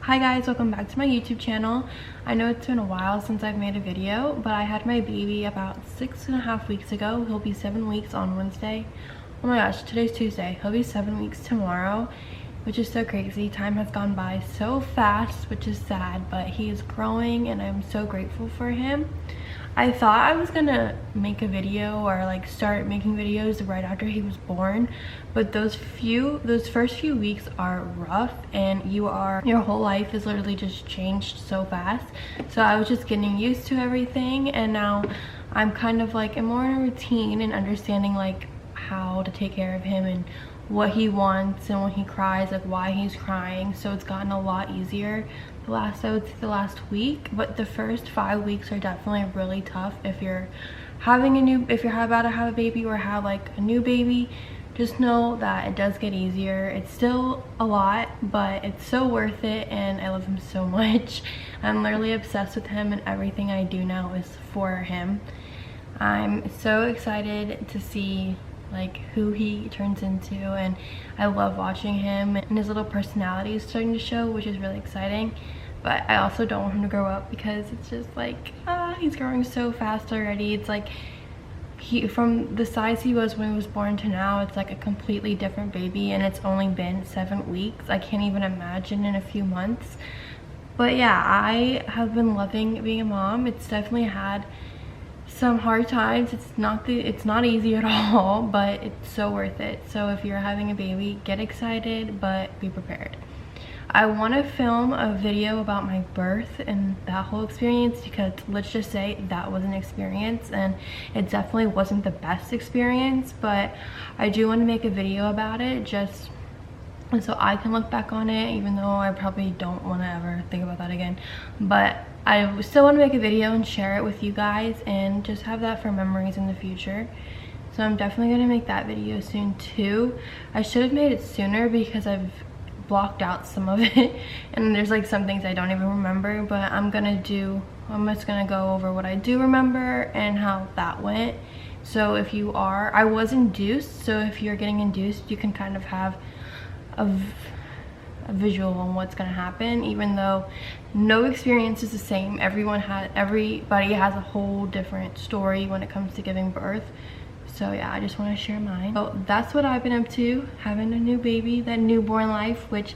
Hi guys, welcome back to my YouTube channel. I know it's been a while since I've made a video, but I had my baby about 6.5 weeks ago. He'll be 7 weeks on Wednesday. Oh my gosh, today's Tuesday. He'll be 7 weeks tomorrow, which is so crazy. Time has gone by so fast, which is sad, but he is growing and I'm so grateful for him. I thought I was gonna make a video or like start making videos right after he was born, but those first few weeks are rough and your whole life is literally just changed so fast. So I was just getting used to everything, and now I'm kind of like more in a routine and understanding like how to take care of him and what he wants, and when he cries, like why he's crying. So it's gotten a lot easier I would say the last week, but the first 5 weeks are definitely really tough if you're about to have a baby or have like a new baby. Just know that it does get easier. It's still a lot, but it's so worth it, and I love him so much. I'm literally obsessed with him, and everything I do now is for him. I'm so excited to see like who he turns into, and I love watching him, and his little personality is starting to show, which is really exciting. But I also don't want him to grow up because it's just like he's growing so fast already. It's like from the size he was when he was born to now, it's like a completely different baby, and it's only been 7 weeks. I can't even imagine in a few months. But yeah, I have been loving being a mom. It's definitely had some hard times. It's not easy at all, but it's so worth it. So if you're having a baby, get excited, but be prepared. I want to film a video about my birth and that whole experience, because let's just say that was an experience, and it definitely wasn't the best experience, but I do want to make a video about it just so I can look back on it, even though I probably don't want to ever think about that again. But I still want to make a video and share it with you guys and just have that for memories in the future. So I'm definitely going to make that video soon too. I should have made it sooner because I've blocked out some of it and there's like some things I don't even remember, but I'm just gonna go over what I do remember and how that went. So if you are, I was induced, so if you're getting induced, you can kind of have a visual on what's gonna happen, even though no experience is the same. Everybody has a whole different story when it comes to giving birth. So yeah, I just want to share mine. So that's what I've been up to, having a new baby, that newborn life, which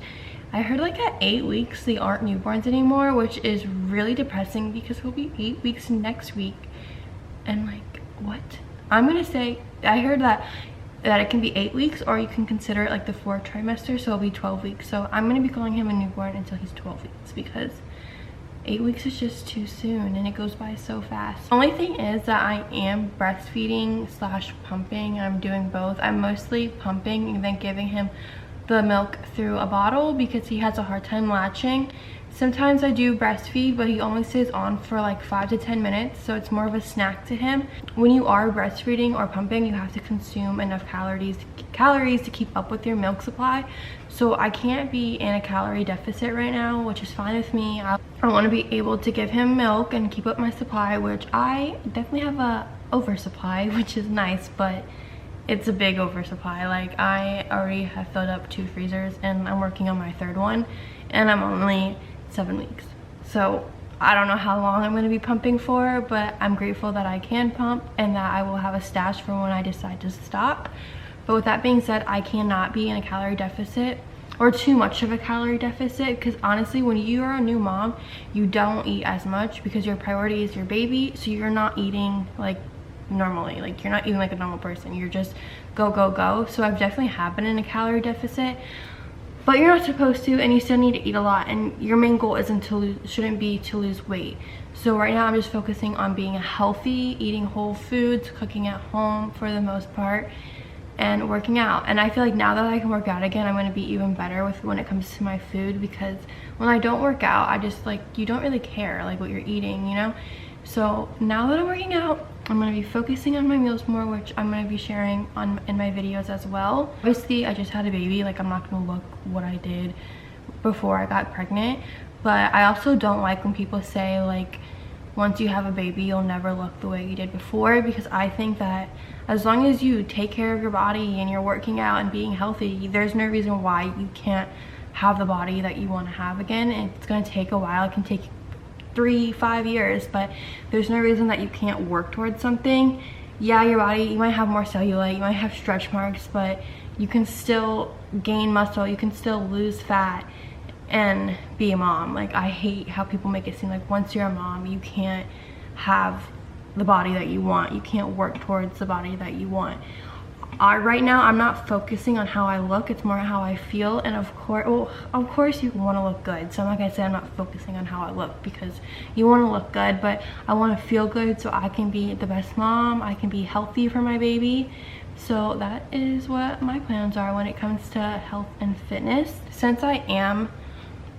I heard like at 8 weeks they aren't newborns anymore, which is really depressing because he'll be 8 weeks next week. And like, what? I'm gonna say, I heard that it can be 8 weeks, or you can consider it like the 4th trimester, so it'll be 12 weeks. So I'm gonna be calling him a newborn until he's 12 weeks because 8 weeks is just too soon and it goes by so fast. The only thing is that I am breastfeeding / pumping. I'm doing both. I'm mostly pumping and then giving him the milk through a bottle because he has a hard time latching. Sometimes I do breastfeed, but he only stays on for like 5 to 10 minutes, so it's more of a snack to him. When you are breastfeeding or pumping, you have to consume enough calories to keep up with your milk supply. So I can't be in a calorie deficit right now, which is fine with me. I want to be able to give him milk and keep up my supply, which I definitely have a oversupply, which is nice, but it's a big oversupply. Like, I already have filled up 2 freezers and I'm working on my 3rd one, and I'm only 7 weeks. So I don't know how long I'm going to be pumping for, but I'm grateful that I can pump and that I will have a stash for when I decide to stop. But with that being said, I cannot be in a calorie deficit or too much of a calorie deficit, because honestly, when you are a new mom, you don't eat as much because your priority is your baby. So you're not eating like normally, like you're not eating like a normal person. You're just go. So I've definitely have been in a calorie deficit, but you're not supposed to, and you still need to eat a lot, and your main goal shouldn't be to lose weight. So right now I'm just focusing on being healthy, eating whole foods, cooking at home for the most part, and working out. And I feel like now that I can work out again, I'm going to be even better when it comes to my food, because when I don't work out, I just like, you don't really care like what you're eating, you know? So now that I'm working out, I'm going to be focusing on my meals more, which I'm going to be sharing in my videos as well. Obviously, I just had a baby, like I'm not going to look what I did before I got pregnant, but I also don't like when people say like, once you have a baby, you'll never look the way you did before, because I think that as long as you take care of your body and you're working out and being healthy, there's no reason why you can't have the body that you want to have again. And it's going to take a while. It can take 3-5 years, but there's no reason that you can't work towards something. Yeah, your body, you might have more cellulite, you might have stretch marks, but you can still gain muscle, you can still lose fat and be a mom. Like, I hate how people make it seem like once you're a mom, you can't have the body that you want, you can't work towards the body that you want. Right now, I'm not focusing on how I look, it's more how I feel. And of course you want to look good, so I'm not gonna say I'm not focusing on how I look, because you want to look good, but I want to feel good so I can be the best mom, I can be healthy for my baby. So that is what my plans are when it comes to health and fitness. Since I am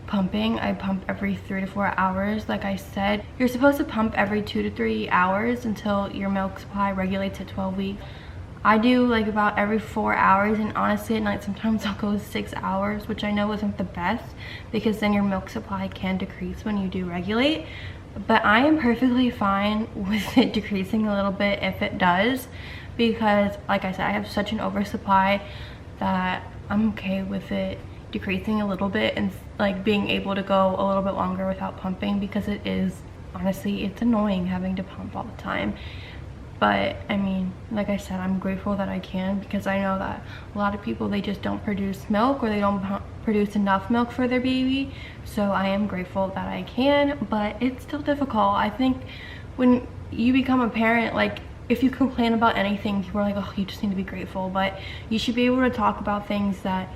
pumping, I pump every 3 to 4 hours. Like I said, you're supposed to pump every 2 to 3 hours until your milk supply regulates at 12 weeks. I do like about every 4 hours, and honestly at night sometimes I'll go 6 hours, which I know isn't the best because then your milk supply can decrease when you do regulate. But I am perfectly fine with it decreasing a little bit if it does, because like I said, I have such an oversupply that I'm okay with it decreasing a little bit and like being able to go a little bit longer without pumping, because it is, honestly, it's annoying having to pump all the time. But I mean, like I said, I'm grateful that I can, because I know that a lot of people, they just don't produce milk, or they don't produce enough milk for their baby. So I am grateful that I can, but it's still difficult. I think when you become a parent, like if you complain about anything, people are like, oh, you just need to be grateful. But you should be able to talk about things that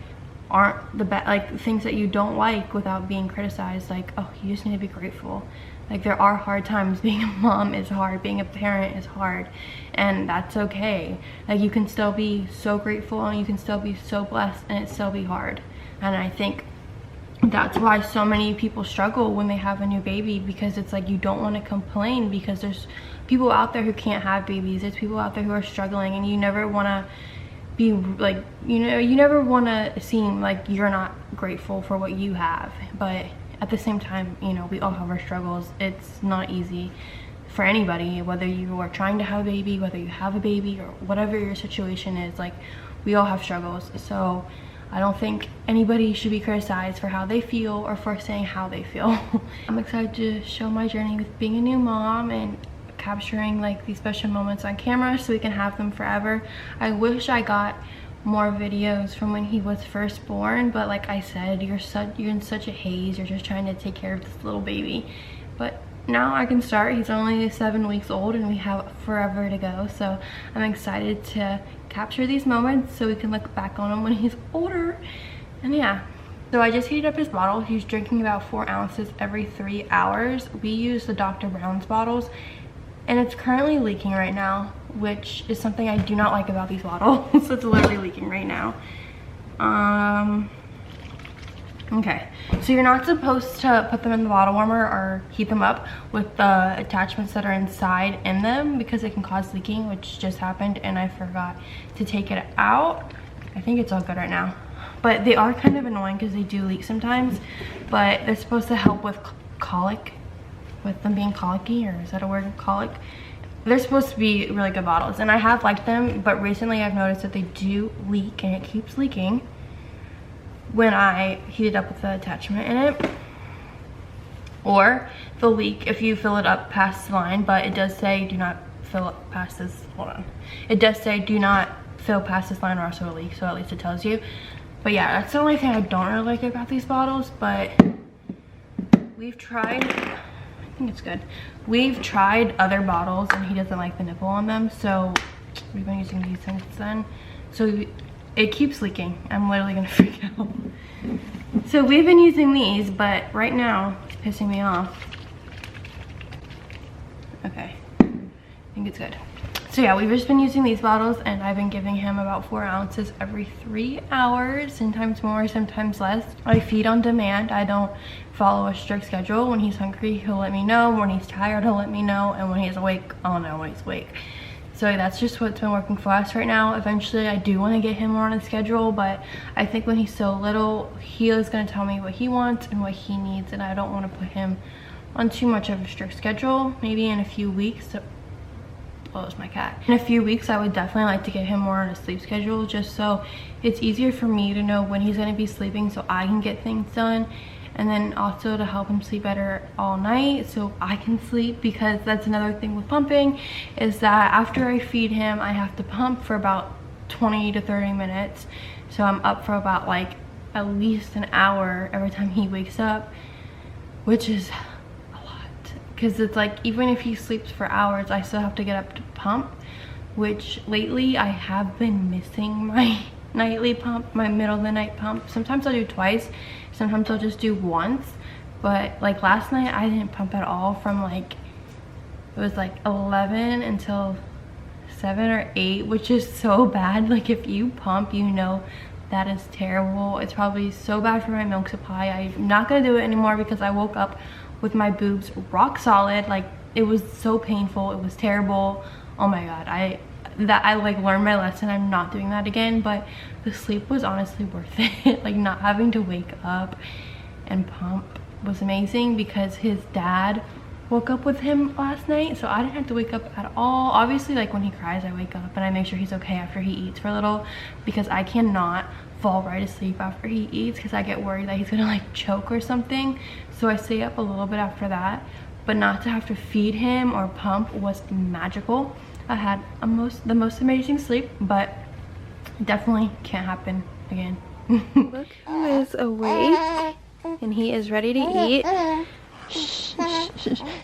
aren't the best, like things that you don't like, without being criticized. Like, oh, you just need to be grateful. Like, there are hard times. Being a mom is hard, being a parent is hard, and that's okay. Like, you can still be so grateful and you can still be so blessed and it still be hard. And I think that's why so many people struggle when they have a new baby, because it's like you don't want to complain, because there's people out there who can't have babies, there's people out there who are struggling, and you never want to be like, you know, you never want to seem like you're not grateful for what you have. But at the same time, you know, we all have our struggles. It's not easy for anybody, whether you are trying to have a baby, whether you have a baby, or whatever your situation is. Like, we all have struggles. So I don't think anybody should be criticized for how they feel or for saying how they feel. I'm excited to show my journey with being a new mom and capturing like these special moments on camera so we can have them forever. I wish I got more videos from when he was first born, but like I said, you're in such a haze. You're just trying to take care of this little baby. But now I can start. He's only 7 weeks old and we have forever to go. So I'm excited to capture these moments so we can look back on him when he's older. And yeah. So I just heated up his bottle. He's drinking about 4 ounces every 3 hours. We use the Dr. Brown's bottles, and it's currently leaking right now, which is something I do not like about these bottles. It's literally leaking right now. Okay, so you're not supposed to put them in the bottle warmer or heat them up with the attachments that are inside in them, because it can cause leaking, which just happened, and I forgot to take it out. I think it's all good right now, but they are kind of annoying because they do leak sometimes. But they're supposed to help with colic, with them being colicky, or is that a word, colic? They're supposed to be really good bottles, and I have liked them, but recently I've noticed that they do leak, and it keeps leaking when I heat it up with the attachment in it. Or they'll leak if you fill it up past the line, but it does say do not fill up past this, hold on. It does say do not fill past this line or else it'll leak, so at least it tells you. But yeah, that's the only thing I don't really like about these bottles, but we've tried, I think it's good. We've tried other bottles and he doesn't like the nipple on them, so we've been using these since then. So it keeps leaking. I'm literally gonna freak out. So we've been using these, but right now it's pissing me off. Okay, I think it's good. So yeah, we've just been using these bottles, and I've been giving him about 4 ounces every 3 hours, sometimes more, sometimes less. I feed on demand. I don't follow a strict schedule. When he's hungry, he'll let me know. When he's tired, he'll let me know. And when he's awake, I'll know when he's awake. So that's just what's been working for us right now. Eventually, I do want to get him more on a schedule, but I think when he's so little, he is going to tell me what he wants and what he needs, and I don't want to put him on too much of a strict schedule. Maybe in a few weeks, well as my cat. In a few weeks, I would definitely like to get him more on a sleep schedule, just so it's easier for me to know when he's going to be sleeping so I can get things done. And then also to help him sleep better all night so I can sleep, because that's another thing with pumping, is that after I feed him, I have to pump for about 20 to 30 minutes. So I'm up for about like at least an hour every time he wakes up, which is a lot. Because it's like, even if he sleeps for hours, I still have to get up to pump, which lately I have been missing my nightly pump, my middle of the night pump. Sometimes I'll do twice, sometimes I'll just do once. But like last night I didn't pump at all from like, it was like 11 until 7 or 8, which is so bad. Like if you pump, you know that is terrible. It's probably so bad for my milk supply. I'm not gonna do it anymore because I woke up with my boobs rock solid. Like it was so painful, it was terrible. Oh my god, I like learned my lesson. I'm not doing that again. But the sleep was honestly worth it. Like not having to wake up and pump was amazing, because his dad woke up with him last night, so I didn't have to wake up at all. Obviously, like when he cries, I wake up and I make sure he's okay after he eats for a little, because I cannot fall right asleep after he eats because I get worried that he's gonna like choke or something. So I stay up a little bit after that. But not to have to feed him or pump was magical. I had the most amazing sleep, but it definitely can't happen again. Look who is awake, and he is ready to eat.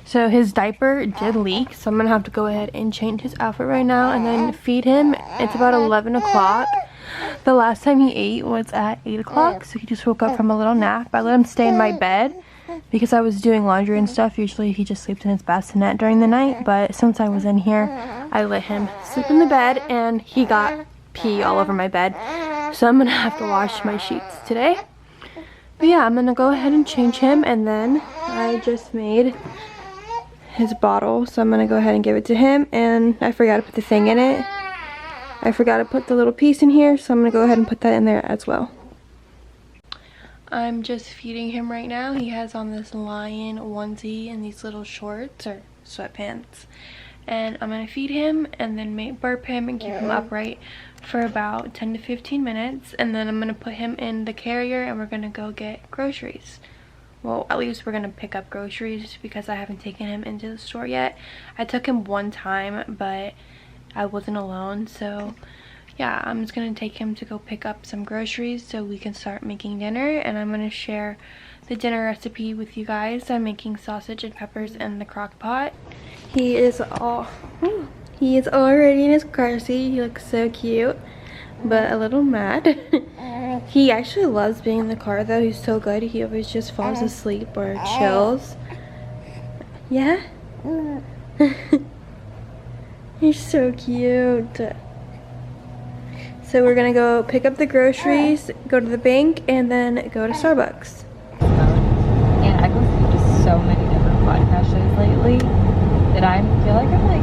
So his diaper did leak, so I'm gonna have to go ahead and change his outfit right now and then feed him. It's about 11 o'clock. The last time he ate was at 8 o'clock, so he just woke up from a little nap. I let him stay in my bed because I was doing laundry and stuff. Usually he just sleeps in his bassinet during the night, but since I was in here, I let him sleep in the bed, and he got pee all over my bed. So I'm gonna have to wash my sheets today. But yeah, I'm gonna go ahead and change him, and then I just made his bottle, so I'm gonna go ahead and give it to him. And I forgot to put the thing in it. I forgot to put the little piece in here, so I'm gonna go ahead and put that in there as well. I'm just feeding him right now. He has on this lion onesie and these little shorts or sweatpants. And I'm gonna feed him and then burp him and keep him upright for about 10 to 15 minutes. And then I'm gonna put him in the carrier and we're gonna go get groceries. Well, at least we're gonna pick up groceries because I haven't taken him into the store yet. I took him one time, but I wasn't alone, so yeah, I'm just gonna take him to go pick up some groceries so we can start making dinner. And I'm gonna share the dinner recipe with you guys. I'm making sausage and peppers in the crock pot. He is already in his car seat. He looks so cute, but a little mad. He actually loves being in the car though. He's so good. He always just falls asleep or chills. Yeah? He's so cute. So we're gonna go pick up the groceries, go to the bank, and then go to Starbucks. And I've listened to so many different podcast shows lately that I feel like I'm like...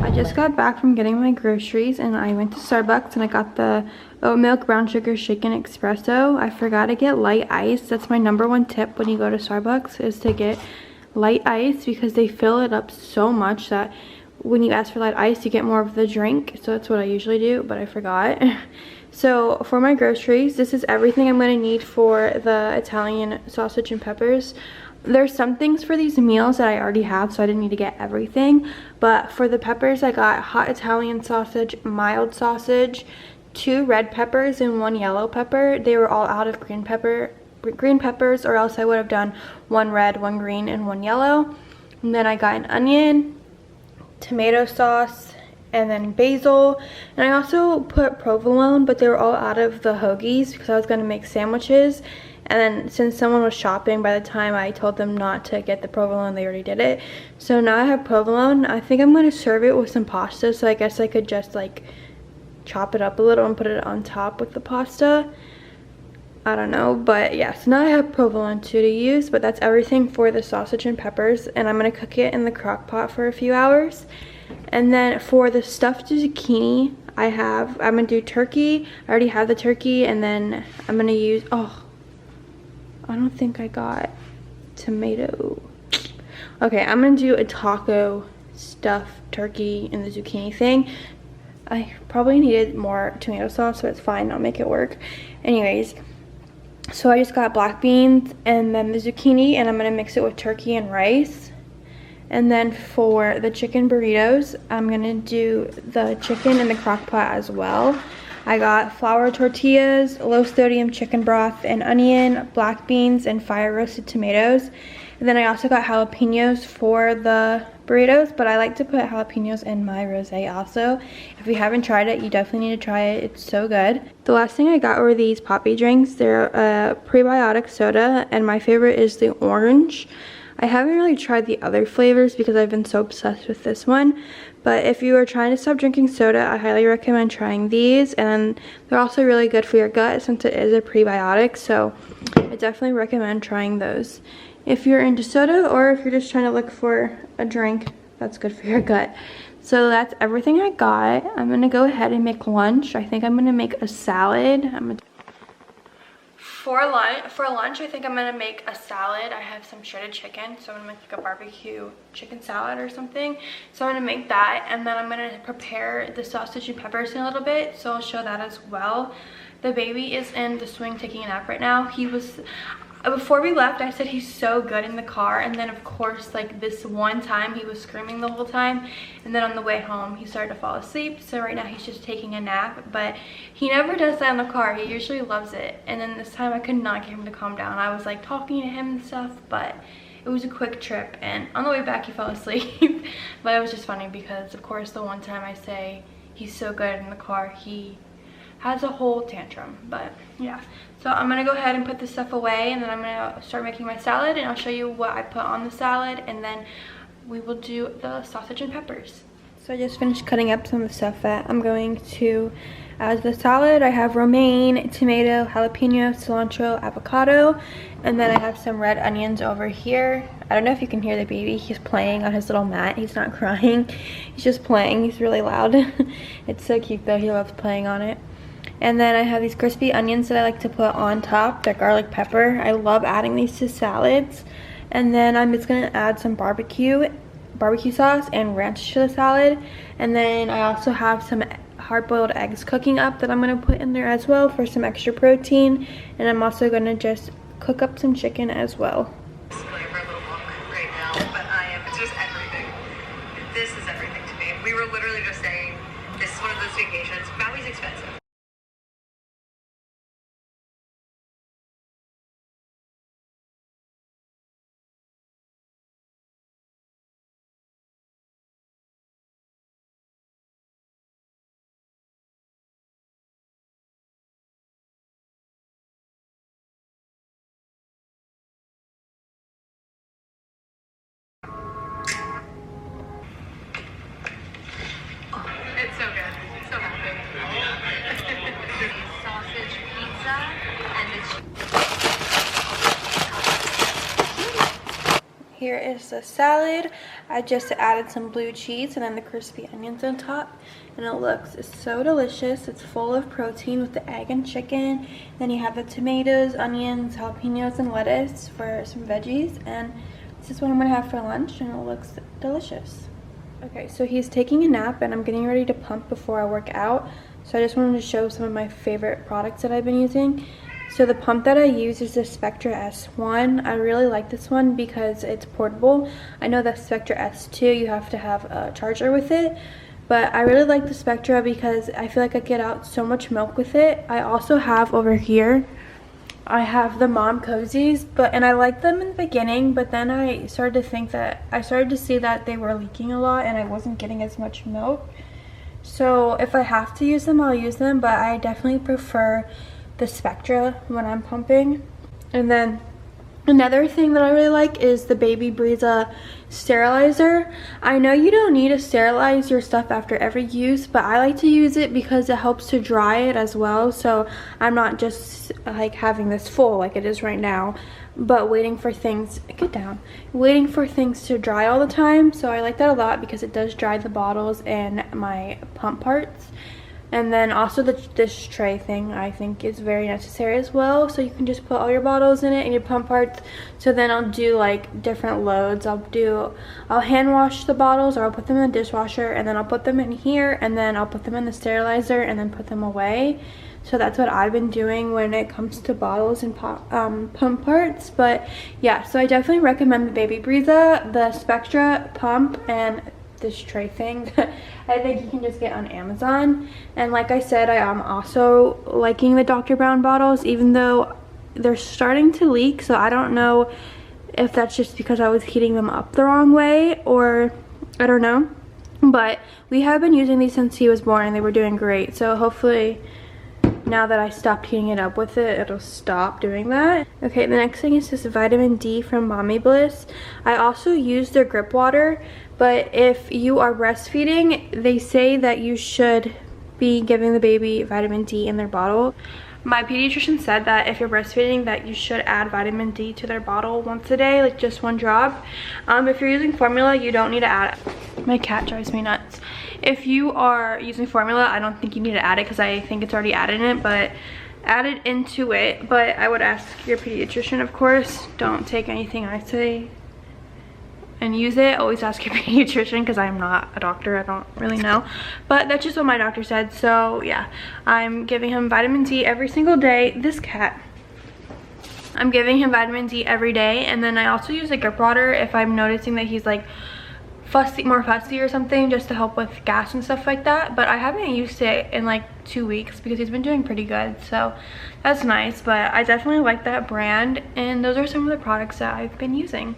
I just got back from getting my groceries and I went to Starbucks and I got the oat milk brown sugar shaken espresso. I forgot to get light ice. That's my #1 tip when you go to Starbucks, is to get light ice, because they fill it up so much that when you ask for light ice you get more of the drink. So that's what I usually do, but I forgot. So for my groceries, this is everything I'm going to need for the Italian sausage and peppers. There's some things for these meals that I already have, so I didn't need to get everything. But for the peppers, I got hot Italian sausage, mild sausage, 2 red peppers and 1 yellow pepper. They were all out of green peppers, or else I would have done 1 red, 1 green, and 1 yellow. And then I got an onion, tomato sauce, and then basil. And I also put provolone, but they were all out of the hoagies because I was going to make sandwiches. And then since someone was shopping, by the time I told them not to get the provolone, they already did it. So now I have provolone. I think I'm going to serve it with some pasta, so I guess I could just like chop it up a little and put it on top with the pasta. I don't know, but yeah, so now I have provolone too to use. But that's everything for the sausage and peppers, and I'm gonna cook it in the crock pot for a few hours. And then for the stuffed zucchini, I'm gonna do turkey. I already have the turkey, and then I'm gonna use, oh, I don't think I got tomato. Okay, I'm gonna do a taco stuffed turkey and the zucchini thing. I probably needed more tomato sauce, so it's fine, I'll make it work. Anyways, so I just got black beans and then the zucchini, and I'm gonna mix it with turkey and rice. And then for the chicken burritos, I'm gonna do the chicken in the crock pot as well. I got flour tortillas, low sodium chicken broth, and onion, black beans, and fire roasted tomatoes. And then I also got jalapenos for the burritos, but I like to put jalapenos in my rosé also. If you haven't tried it, you definitely need to try it. It's so good. The last thing I got were these poppy drinks. They're a prebiotic soda, and my favorite is the orange. I haven't really tried the other flavors because I've been so obsessed with this one. But if you are trying to stop drinking soda, I highly recommend trying these. And they're also really good for your gut since it is a prebiotic. So I definitely recommend trying those. If you're into soda or if you're just trying to look for a drink that's good for your gut. So that's everything I got. I'm going to go ahead and make lunch. I think I'm going to make a salad. For lunch, I think I'm gonna make a salad. I have some shredded chicken, so I'm gonna make like a barbecue chicken salad or something. So I'm gonna make that, and then I'm gonna prepare the sausage and peppers in a little bit, so I'll show that as well. The baby is in the swing taking a nap right now. Before we left, I said he's so good in the car, and then of course, like this one time he was screaming the whole time, and then on the way home he started to fall asleep. So right now he's just taking a nap, but he never does that in the car. He usually loves it. And then this time I could not get him to calm down. I was like talking to him and stuff, but it was a quick trip, and on the way back he fell asleep. But it was just funny because of course the one time I say he's so good in the car, he has a whole tantrum. But yeah, so I'm gonna go ahead and put this stuff away, and then I'm gonna start making my salad, and I'll show you what I put on the salad, and then we will do the sausage and peppers. So I just finished cutting up some of the stuff that I'm going to add to the salad. I have romaine, tomato, jalapeno, cilantro, avocado, and then I have some red onions over here. I don't know if you can hear the baby. He's playing on his little mat. He's not crying. He's just playing. He's really loud. It's so cute though. He loves playing on it. And then I have these crispy onions that I like to put on top. They're garlic pepper. I love adding these to salads. And then I'm just gonna add some barbecue sauce and ranch to the salad. And then I also have some hard-boiled eggs cooking up that I'm gonna put in there as well for some extra protein. And I'm also gonna just cook up some chicken as well. For a little walk right now, but it's just everything. This is everything to me. We were literally just saying, this is one of those vacations. Maui's expensive. It's so good. So happy. Sausage pizza and Here is the salad. I just added some blue cheese and then the crispy onions on top. And it looks so delicious. It's full of protein with the egg and chicken. Then you have the tomatoes, onions, jalapenos, and lettuce for some veggies. And this is what I'm gonna have for lunch, and it looks delicious. Okay, so he's taking a nap and I'm getting ready to pump before I work out. So I just wanted to show some of my favorite products that I've been using. So the pump that I use is the Spectra S1. I really like this one because it's portable. I know the Spectra S2, you have to have a charger with it. But I really like the Spectra because I feel like I get out so much milk with it. I also have over here, I have the Mom Cozies, and I liked them in the beginning, but then I started to see that they were leaking a lot and I wasn't getting as much milk. So if I have to use them, I'll use them, but I definitely prefer the Spectra when I'm pumping. And then another thing that I really like is the Baby Breeza sterilizer. I know you don't need to sterilize your stuff after every use, but I like to use it because it helps to dry it as well. So I'm not just like having this full like it is right now, but waiting for things to dry all the time. So I like that a lot because it does dry the bottles and my pump parts. And then also this tray thing I think is very necessary as well. So you can just put all your bottles in it and your pump parts. So then I'll do like different loads. I'll hand wash the bottles, or I'll put them in the dishwasher, and then I'll put them in here, and then I'll put them in the sterilizer and then put them away. So that's what I've been doing when it comes to bottles and pump parts. But yeah, so I definitely recommend the Baby Breeza, the Spectra pump, and this tray thing. I think you can just get on Amazon. And like I said, I am also liking the Dr. Brown bottles, even though they're starting to leak. So I don't know if that's just because I was heating them up the wrong way, or I don't know. But we have been using these since he was born and they were doing great. So hopefully now that I stopped heating it up with it, it'll stop doing that. Okay, the next thing is this vitamin D from Mommy Bliss. I also use their grip water, but if you are breastfeeding, they say that you should be giving the baby vitamin D in their bottle. My pediatrician said that if you're breastfeeding, that you should add vitamin D to their bottle once a day, like just 1 drop. If you're using formula, you don't need to add it. My cat drives me nuts. If you are using formula, I don't think you need to add it because I think it's already added in it, but add it into it. But I would ask your pediatrician, of course. Don't take anything I say and use it. Always ask your pediatrician because I'm not a doctor. I don't really know. But that's just what my doctor said. So yeah, I'm giving him vitamin D every single day. This cat. I'm giving him vitamin D every day. And then I also use a grip water if I'm noticing that he's like more fussy or something, just to help with gas and stuff like that. But I haven't used it in like 2 weeks because he's been doing pretty good, so that's nice. But I definitely like that brand, and those are some of the products that I've been using.